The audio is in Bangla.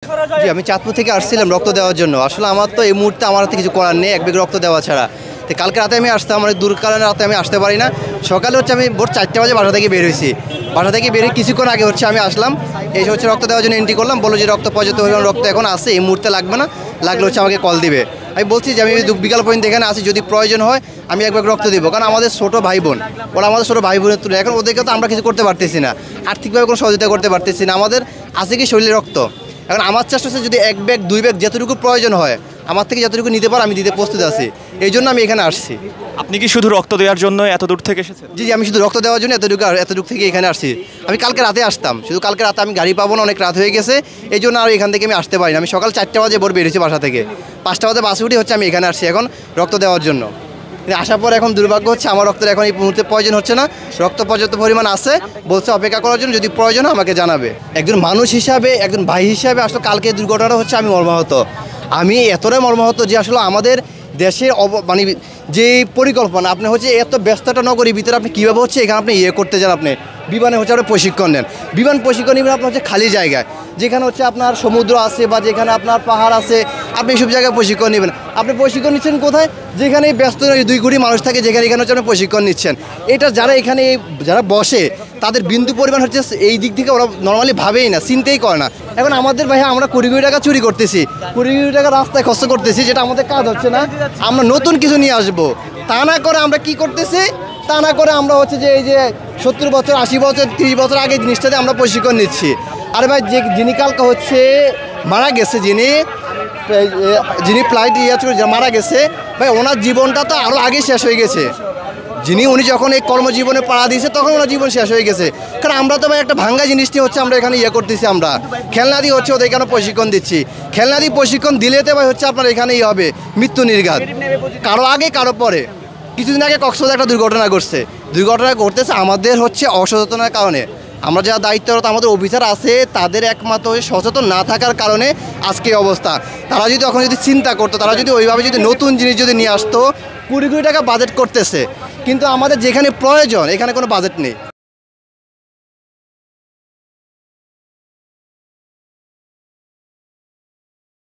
জি, আমি চাঁদপুর থেকে আসছিলাম রক্ত দেওয়ার জন্য। আসলে আমার তো এই মুহূর্তে আমার হাতে কিছু করার নেই এক ব্যাগ রক্ত দেওয়া ছাড়া। তো কালকে রাতে আমি আসতাম, মানে দূরকালীন রাতে আমি আসতে পারি না। সকালে হচ্ছে আমি ভোর 4টা বাজে বাসা থেকে বের হয়েছি। বাসা থেকে বেরিয়ে কিছুক্ষণ আগে হচ্ছে আমি আসলাম, এই হচ্ছে রক্ত দেওয়ার জন্য এন্ট্রি করলাম। বললো যে রক্ত পর্যাপ্ত পরিমাণ রক্ত এখন আছে, এই মুহূর্তে লাগবে না, লাগলে হচ্ছে আমাকে কল দিবে। আমি বলছি যে আমি বিকাল পর্যন্ত এখানে আসি, যদি প্রয়োজন হয় আমি এক ব্যাগ রক্ত দিব। কারণ আমাদের ছোটো ভাই বোন, ওরা আমাদের ছোটো ভাই বোনের তুলে, এখন ওদেরকে তো আমরা কিছু করতে পারতেছি না, আর্থিকভাবে কোনো সহযোগিতা করতে পারতেছি না। আমাদের আছে কি শরীরে রক্ত, এখন আমার চেষ্টা হচ্ছে যদি এক ব্যাগ দুই ব্যাগ যতটুকু প্রয়োজন হয় আমার থেকে যতটুকু নিতে পারো আমি দিতে প্রস্তুত আছি, এই জন্য আমি এখানে আসছি। আপনি কি শুধু রক্ত দেওয়ার জন্য এত দূর থেকে এসেছেন? জি জি, আমি শুধু রক্ত দেওয়ার জন্য এতটুকু থেকে এখানে আসছি। আমি কালকে রাতে আসতাম, শুধু কালকে রাতে আমি গাড়ি পাবো না, অনেক রাত হয়ে গেছে, এই জন্য আর এখান থেকে আমি আসতে পারি না। আমি সকাল 4টা বাজে ভোর বেরিয়েছি বাসা থেকে, 5টা বাজে বাসে উঠে হচ্ছে আমি এখানে আসছি এখন রক্ত দেওয়ার জন্য। আসার পর এখন দুর্ভাগ্য হচ্ছে আমার রক্তের এখন এই মুহূর্তে প্রয়োজন হচ্ছে না, রক্ত পর্যাপ্ত পরিমাণ আছে, বলছে অপেক্ষা করার জন্য, যদি প্রয়োজন হয় আমাকে জানাবে। একজন মানুষ হিসাবে, একজন ভাই হিসাবে আসলে কালকে দুর্ঘটনাটা হচ্ছে আমি মর্মাহত। আমি এতটাই মর্মাহত যে আসলে আমাদের দেশের মানে যে পরিকল্পনা আপনি হচ্ছে এত ব্যস্ততা নগরীর ভিতরে আপনি কীভাবে হচ্ছে এখানে আপনি করতে যান, আপনি বিমানে হচ্ছে আপনি প্রশিক্ষণ নেন, বিমান প্রশিক্ষণ নেবেন আপনার হচ্ছে খালি জায়গায়, যেখানে হচ্ছে আপনার সমুদ্র আছে বা যেখানে আপনার পাহাড় আছে, আপনি এইসব জায়গায় প্রশিক্ষণ নেবেন। আপনি প্রশিক্ষণ নিচ্ছেন কোথায়? যেখানে ব্যস্ত 2 কোটি মানুষ থাকে, যেখানে এখানে হচ্ছে আপনি প্রশিক্ষণ নিচ্ছেন। এটা যারা এখানে যারা বসে তাদের বিন্দু পরিমাণ হচ্ছে এই দিক থেকে ওরা নর্মালি ভাবেই না, চিন্তাই করে না। এখন আমাদের ভাই আমরা 20 কোটি টাকা চুরি করতেছি, 20 কোটি টাকা রাস্তায় খরচ করতেছি, যেটা আমাদের কাজ হচ্ছে না। আমরা নতুন কিছু নিয়ে আসবো, তা না করে আমরা কি করতেছি, তা না করে আমরা হচ্ছে যে এই যে 70 বছর 80 বছর 30 বছর আগে জিনিসটাতে আমরা প্রশিক্ষণ নিচ্ছি। আরে ভাই যিনি কালকে হচ্ছে মারা গেছে, যিনি ফ্লাইট মারা গেছে ভাই, ওনার জীবনটা তো আরও আগে শেষ হয়ে গেছে। উনি যখন এই কর্মজীবনে পাড়া দিয়েছে তখন ওনার জীবন শেষ হয়ে গেছে। কারণ আমরা তো ভাই একটা ভাঙ্গা জিনিস নিয়ে হচ্ছে আমরা এখানে করতেছি, আমরা খেলনা দিয়ে হচ্ছে ওদের এখানে প্রশিক্ষণ দিচ্ছি। খেলনা দিয়ে প্রশিক্ষণ দিলেতে ভাই হচ্ছে আপনার এখানেই হবে মৃত্যু নির্ঘাত, কারো আগে কারো পরে। কিছুদিন আগে কক্সবাজারে একটা দুর্ঘটনা ঘটতেছে আমাদের হচ্ছে অসচেতনার কারণে। আমরা যারা দায়িত্বরত আমাদের অফিসার আছে তাদের একমাত্র সচেতন না থাকার কারণে আজকে অবস্থা। তারা যদি এখন যদি চিন্তা করতো, তারা যদি ওইভাবে যদি নতুন জিনিস যদি নিয়ে আসতো, 20 কোটি টাকা বাজেট করতেছে, কিন্তু আমাদের যেখানে প্রয়োজন এখানে কোনো বাজেট নেই।